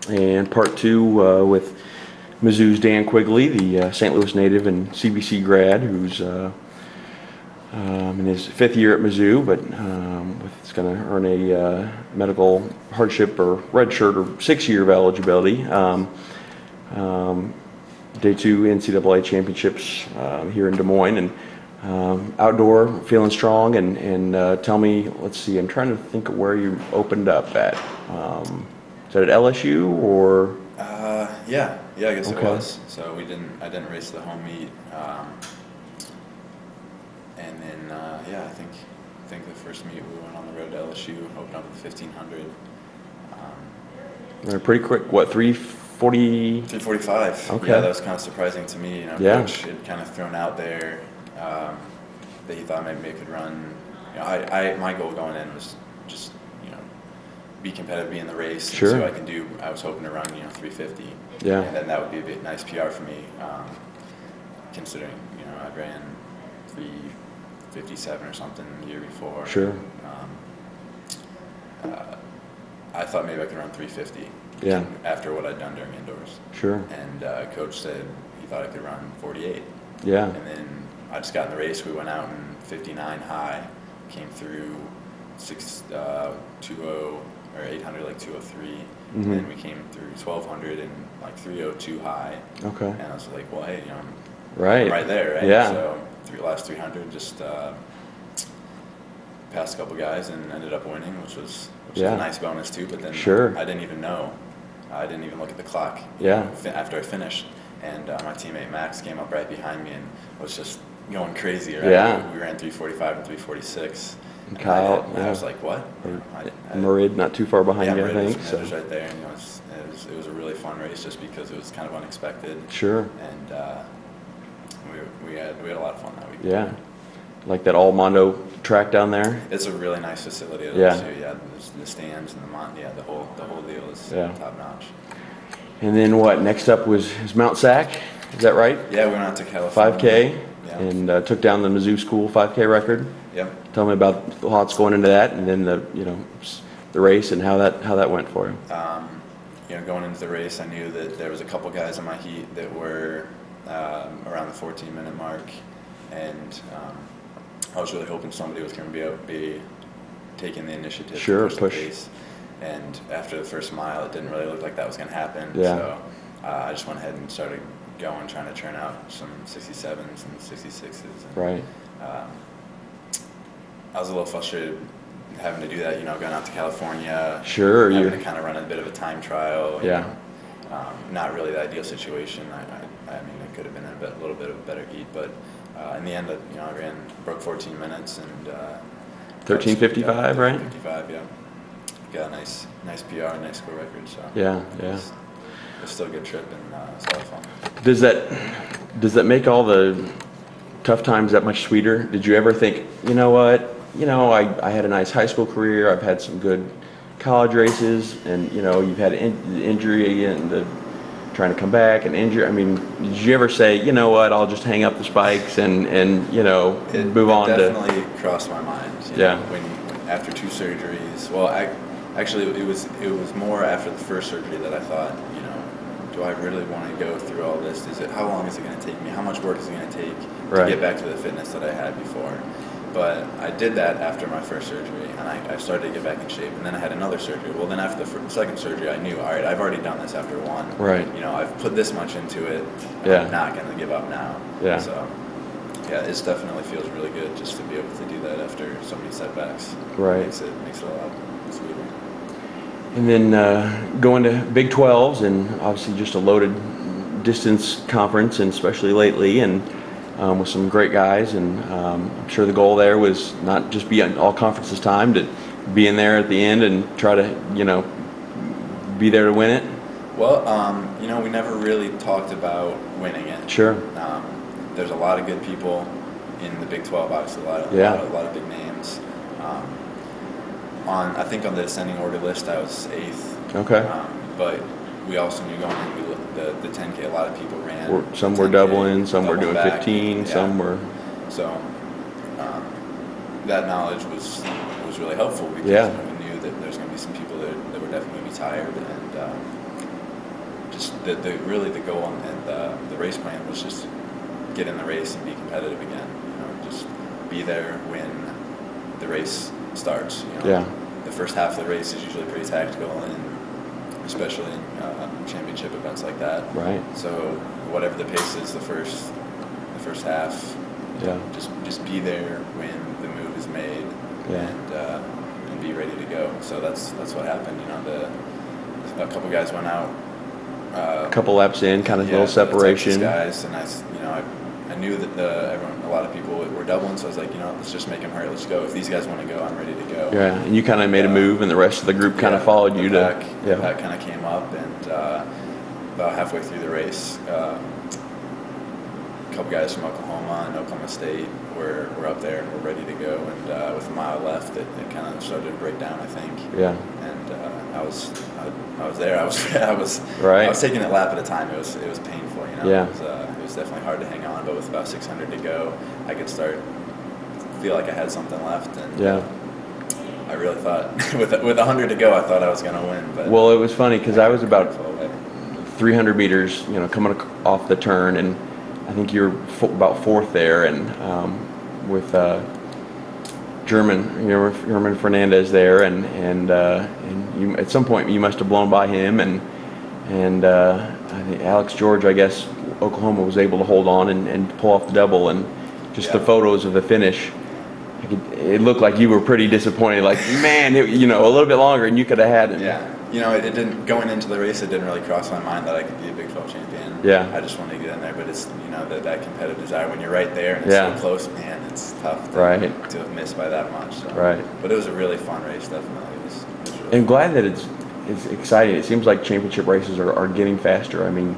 and part 2 with Mizzou's Dan Quigley, the St. Louis native and CBC grad, who's in his 5th year at Mizzou, but is going to earn a medical hardship or red shirt or 6-year of eligibility. Day 2 NCAA Championships here in Des Moines, and outdoor, feeling strong. And tell me, let's see, I'm trying to think of where you opened up at. Is that at LSU or? Yeah, I guess okay. It was. So I didn't race the home meet, and then I think the first meet we went on the road to LSU, opened up at 1500. Pretty quick. What, 3:40? 3:45. Okay. Yeah, that was kind of surprising to me. Yeah. Coach had kind of thrown out there that he thought maybe it could run. My goal going in was just be competitive, be in the race. Sure. So I was hoping to run 350. Yeah. And then that would be a bit nice PR for me, considering I ran 357 or something the year before. Sure. I thought maybe I could run 350. Yeah. After what I'd done during indoors. Sure. And Coach said he thought I could run 48. Yeah. And then I just got in the race. We went out in 59 high, came through 620 or 800 like 203. Mm-hmm. And then we came through 1200 and like 302 high. Okay. And I was like, well, hey, I'm right there, right? Yeah. So last 300, just passed a couple guys and ended up winning, which was a nice bonus too. But then sure. I didn't even know. I didn't even look at the clock. After I finished, and my teammate Max came up right behind me and was just going crazy. Right? Yeah. We ran 345 and 346. And Kyle, I was like, what? Murrid, not too far behind you, I think. So. It was right there. And it was a really fun race just because it was kind of unexpected. Sure. And we had a lot of fun that week. Yeah. Like that all Mondo track down there. It's a really nice facility. Yeah. The stands and the whole deal is top notch. And then what? Next up was Mount Sac. Is that right? Yeah, we went out to California. 5K. Yeah. And took down the Mizzou school 5K record. Yep. Tell me about the thoughts going into that, and then the race and how that went for you. Going into the race, I knew that there was a couple guys in my heat that were around the 14-minute mark, and I was really hoping somebody was going to be taking the initiative to push the pace. And after the first mile, it didn't really look like that was going to happen. Yeah. So I just went ahead and started going, trying to churn out some 67s and 66s. And, right. I was a little frustrated having to do that, going out to California. Sure. Having to kind of run a bit of a time trial. Yeah. Not really the ideal situation. I mean, it could have been a little bit of a better heat, but in the end, I broke 14 minutes and 13:55, right? 55, yeah. Got a nice PR, nice score record. So yeah. It was still a good trip and it's a lot of fun. Does that make all the tough times that much sweeter? Did you ever think, you know what? I had a nice high school career. I've had some good college races, and you've had injury and trying to come back and injury. I mean, did you ever say, you know what? I'll just hang up the spikes and move on? It definitely crossed my mind. When after 2 surgeries. Well, actually, it was more after the first surgery that I thought, do I really want to go through all this? How long is it going to take me? How much work is it going to take to get back to the fitness that I had before? But I did that after my first surgery, and I started to get back in shape. And then I had another surgery. Well, then after the second surgery, I knew, all right, I've already done this after one. Right. I've put this much into it. I'm not going to give up now. Yeah. So, it definitely feels really good just to be able to do that after so many setbacks. Right. Makes it a lot sweeter. And then going to Big 12s, and obviously just a loaded distance conference, and especially lately, and with some great guys. And I'm sure the goal there was not just be on all conferences time, to be in there at the end and try to, be there to win it. Well, we never really talked about winning it. Sure. There's a lot of good people in the Big 12, obviously, a lot of big names. I think on the ascending order list, I was 8th. Okay. But we also knew going into the 10K, a lot of people ran. Some were doubling, some were doing back, 15, some were. So that knowledge was really helpful because we knew that there's going to be some people that were definitely going to be tired, and just really the goal and the race plan was just get in the race and be competitive again. Just be there when the race starts. Yeah. The first half of the race is usually pretty tactical, and especially in championship events like that. Right. So whatever the pace is, the first half. Yeah. Just be there when the move is made. Yeah. And be ready to go. So that's what happened. A couple guys went out. A couple laps in, kind of little separation. The Texas guys, and I knew that a lot of people were doubling, so I was like, let's just make them hurry. Let's go. If these guys want to go, I'm ready to go. Yeah, and you kind of made a move, and the rest of the group kind of followed you The pack kind of came up, and about halfway through the race, a couple guys from Oklahoma and Oklahoma State were up there and were ready to go. And with a mile left, it kind of started to break down, I think. Yeah. And I was there. I was right. I was taking it lap at a time. It was painful, Yeah. It was definitely hard to hang on, but with about 600 to go, I could feel like I had something left. And yeah. I really thought with 100 to go, I thought I was going to win. But well, it was funny because I was about 300 meters, coming off the turn, and I think you're about fourth there, and with German Fernandez there, and you at some point you must have blown by him, and I think Alex George, I guess Oklahoma was able to hold on and pull off the double, and just the photos of the finish, it looked like you were pretty disappointed, like man, a little bit longer and you could have had it. Yeah. It didn't, going into the race, it didn't really cross my mind that I could be a Big 12 champion. Yeah. I just wanted to get in there, but it's, that competitive desire, when you're right there and it's so close, man, it's tough to have missed by that much. So. Right. But it was a really fun race, definitely. It was really I'm glad that it's exciting. It seems like championship races are getting faster. I mean,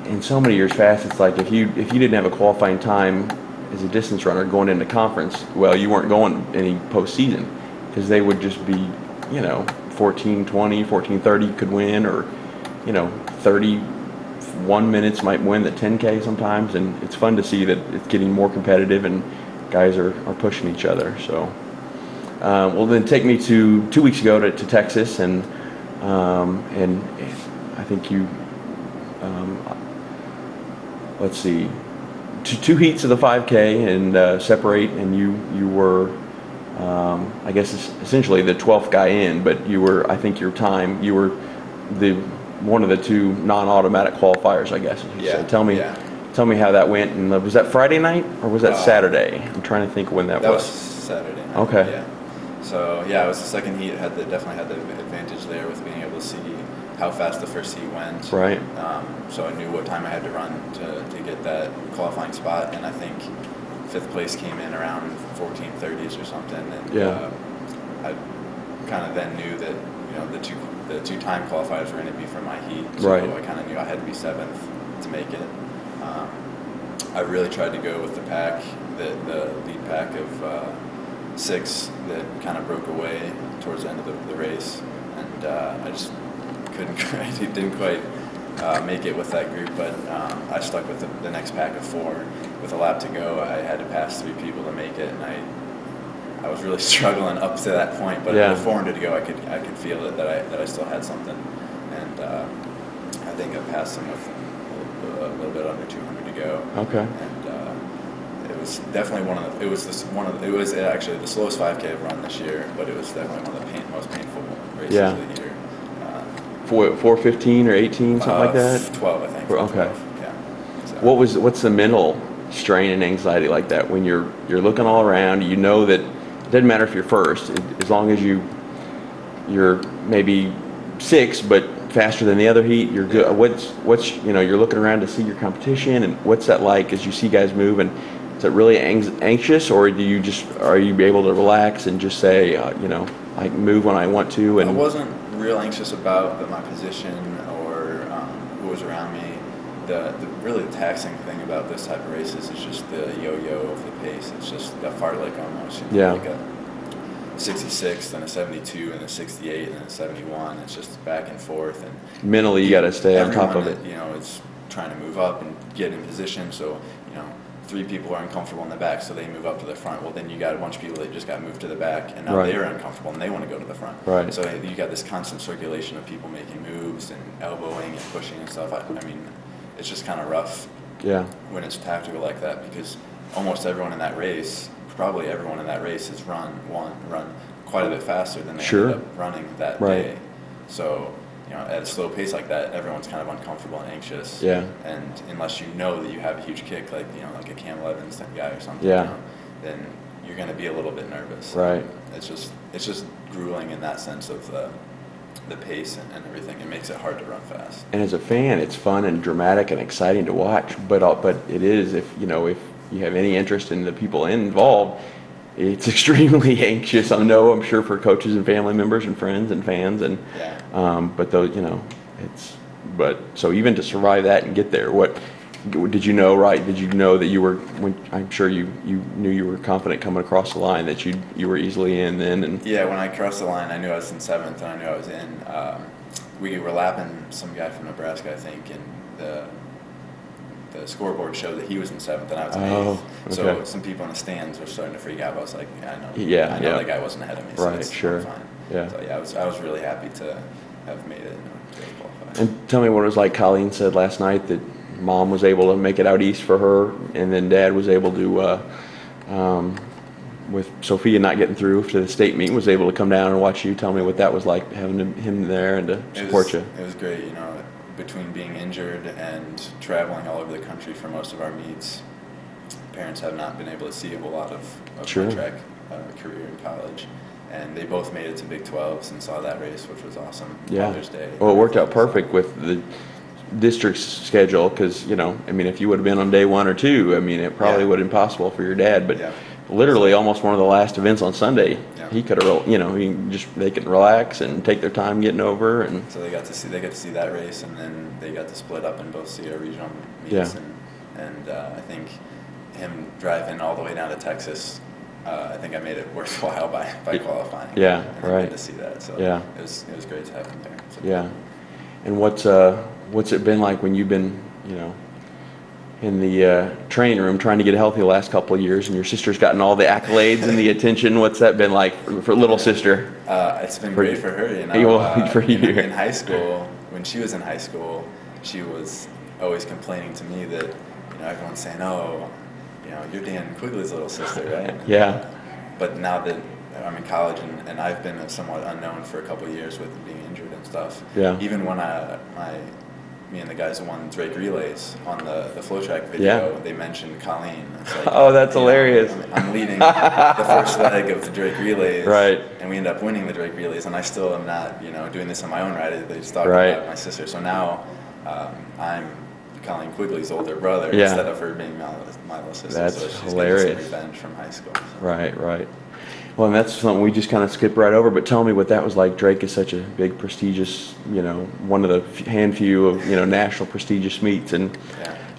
in so many years past, it's like if you didn't have a qualifying time as a distance runner going into conference, well, you weren't going any postseason because they would just be, 14:20, 14:30 could win, or 31 minutes might win the 10K sometimes, and it's fun to see that it's getting more competitive and guys are pushing each other. So, well, then take me to 2 weeks ago to Texas, and I think you, let's see, two heats of the 5K and separate, and you were. I guess it's essentially the 12th guy in, but you were, I think you were one of the two non-automatic qualifiers, I guess. Yeah. So tell me how that went, and was that Friday night or was that Saturday? I'm trying to think when that was. That was Saturday night. Okay. Yeah. So it was the second heat. Definitely had the advantage there with being able to see how fast the first heat went. Right. So I knew what time I had to run to get that qualifying spot, and I think fifth place came in around 14:30s or something, and I kind of then knew that the two time qualifiers were going to be for my heat, so I kind of knew I had to be seventh to make it. I really tried to go with the pack, the lead pack of 6 that kind of broke away towards the end of the race, and I just didn't quite make it with that group, but I stuck with the next pack of 4. With a lap to go, I had to pass 3 people to make it, and I was really struggling up to that point. But with 400 to go, I could feel it that I still had something, and I think I passed them with a little bit under 200 to go. Okay. And it was definitely it was actually the slowest 5K I've run this year, but it was definitely one of the most painful races of the year. 4:15 or 18, something like that. 12, I think. Okay. 12, yeah. So. What's the mental strain and anxiety like that when you're looking all around? You know that it doesn't matter if you're first, as long as you're maybe 6 but faster than the other heat, you're good. What's you're looking around to see your competition, and what's that like as you see guys move? And is it really anxious, or are you able to relax and just say I can move when I want to? And I wasn't real anxious about my position or who was around me. The really taxing thing about this type of races is just the yo-yo of the pace. It's just a fartlek almost. Like a 66, then a 72, and a 68, and a 71. It's just back and forth. And mentally, you got to stay on top of it. It's trying to move up and get in position. So 3 people are uncomfortable in the back, so they move up to the front. Well, then you got a bunch of people that just got moved to the back, and now Right. they're uncomfortable and they want to go to the front. Right. So you got this constant circulation of people making moves and elbowing and pushing and stuff. I mean, it's just kind of rough. Yeah. When it's tactical like that, because almost everyone in that race, probably everyone in that race, has run quite a bit faster than they Sure. ended up running that Right. day. So, at a slow pace like that, everyone's kind of uncomfortable and anxious. Yeah. And unless you know that you have a huge kick, like like a Cam Levins type guy or something, Yeah. then you're going to be a little bit nervous. Right. It's just grueling in that sense of the pace and everything. It makes it hard to run fast. And as a fan, it's fun and dramatic and exciting to watch. But it is, if you have any interest in the people involved, it's extremely anxious. I'm sure for coaches and family members and friends and fans and Yeah. but those so even to survive that and get there, what did you know? Right? Did you know that you were? I'm sure you knew you were confident coming across the line that you were easily in then. And Yeah, when I crossed the line, I knew I was in 7th, and I knew I was in. We were lapping some guy from Nebraska, I think, and the scoreboard showed that he was in 7th, and I was in 8th. okay. So some people in the stands were starting to freak out. But I was like, I know that guy wasn't ahead of me, so Right, it's sure. fine. Yeah. So I was really happy to have made it to qualify. And tell me what it was like. Colleen said last night that Mom was able to make it out east for her, and then Dad was able to, with Sophia not getting through to the state meet, was able to come down and watch you. Tell me what that was like, having him there and to support you. It was great, between being injured and traveling all over the country for most of our meets. Parents have not been able to see a whole lot of Sure. my track career in college. And they both made it to Big 12s and saw that race, which was awesome. Yeah. Mother's Day. Well, it worked out perfect with the district's schedule because, if you would have been on day 1 or 2, it probably Yeah. would have been impossible for your dad. But Yeah. literally almost one of the last events on Sunday, Yeah. he could have, they could relax and take their time getting over. And So they got to see that race, and then they got to split up and both see our regional meets. Yeah. And I think him driving all the way down to Texas, I think I made it worthwhile by qualifying. Yeah, and right. to see that. So Yeah. it was great to have him there. So. Yeah. And what's it been like when you've been, in the training room trying to get healthy the last couple of years, and your sister's gotten all the accolades and the attention? What's that been like for little sister? It's been great for her, For you. In high school, when she was in high school, she was always complaining to me that, everyone's saying, oh, you're Dan Quigley's little sister, right? Yeah. But now that I'm in college and I've been somewhat unknown for a couple of years with being injured and stuff. Yeah. Even when me and the guys who won Drake Relays on the flow track video, Yeah. they mentioned Colleen. It's like, Oh, that's hilarious. I'm leading the first leg of the Drake Relays. Right. And we end up winning the Drake Relays, and I still am not, doing this on my own ride. They just talk Right. about my sister. So now I'm Colleen Quigley's older brother Yeah. instead of her being my little sister. That's so she's hilarious. getting some revenge from high school. So. Right. Well, and that's something we just kind of skipped right over, but tell me what that was like. Drake is such a big, prestigious, one of the few of, national prestigious meets. And,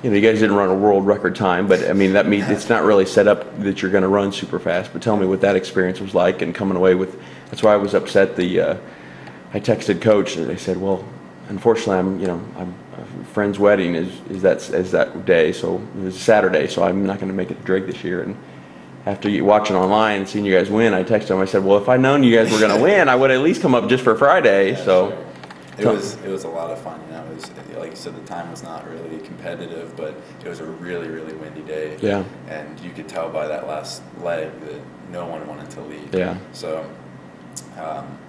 Yeah. you guys didn't run a world record time, but that meet, it's not really set up that you're going to run super fast. But tell me what that experience was like and coming away with, that's why I was upset. I texted Coach and they said, well, unfortunately, I'm a friend's wedding is that day. So it was Saturday, so I'm not going to make it to Drake this year. And after watching online and seeing you guys win, I texted him. I said, well, if I'd known you guys were going to win, I would at least come up just for Friday. Yeah, so sure. It was a lot of fun. It was, like you said, the time was not really competitive, but it was a really, really windy day. Yeah. And you could tell by that last leg that no one wanted to lead. Yeah. So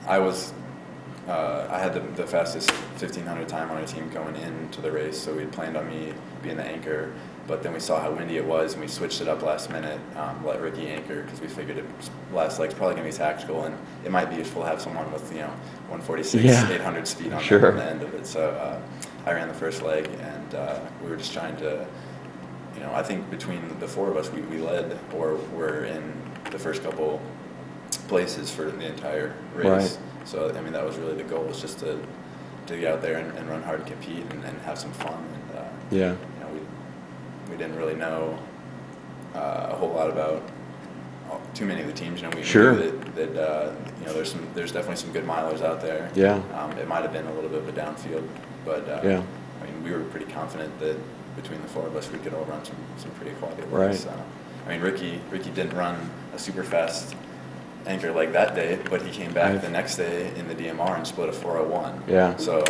I had the fastest 1500 time on our team going into the race, so we had planned on me being the anchor. But then we saw how windy it was, and we switched it up last minute, let Ricky anchor, because we figured last leg's probably going to be tactical, and it might be useful to have someone with 146, 800 speed on the end of it. So I ran the first leg, and we were just trying to, I think between the 4 of us, we led or were in the first couple places for the entire race. Right. So that was really the goal, was just to get out there and run hard and compete and have some fun. And we didn't really know a whole lot about too many of the teams. We knew that there's definitely some good milers out there. Yeah. It might have been a little bit of a downfield, but we were pretty confident that between the four of us, we could all run some pretty quality legs. Right. So, I mean, Ricky didn't run a super fast anchor leg that day, but he came back the next day in the DMR and split a 4:01. Yeah. So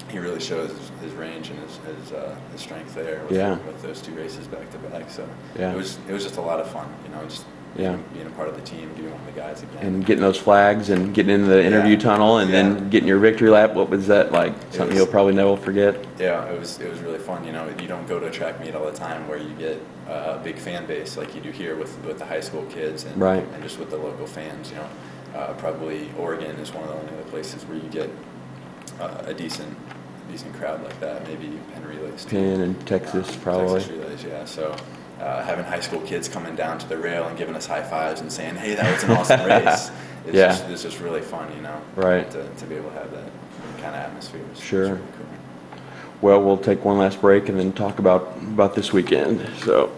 he really shows his range and his strength there with those 2 races back to back. So it was just a lot of fun, you know, just being a part of the team, being one of the guys again. And getting those flags and getting into the interview tunnel and then getting your victory lap. What was that like? Something you'll probably never forget? Yeah, it was really fun. You know, you don't go to a track meet all the time where you get a big fan base like you do here with the high school kids and just with the local fans. You know, probably Oregon is one of the only other places where you get a decent crowd like that. Maybe Penn Relays. Penn and Texas probably. Texas Relays, yeah. So having high school kids coming down to the rail and giving us high fives and saying, "Hey, that was an awesome race." It's just really fun, you know. Right. To be able to have that kind of atmosphere. Sure. Really cool. Well, we'll take one last break and then talk about this weekend. So.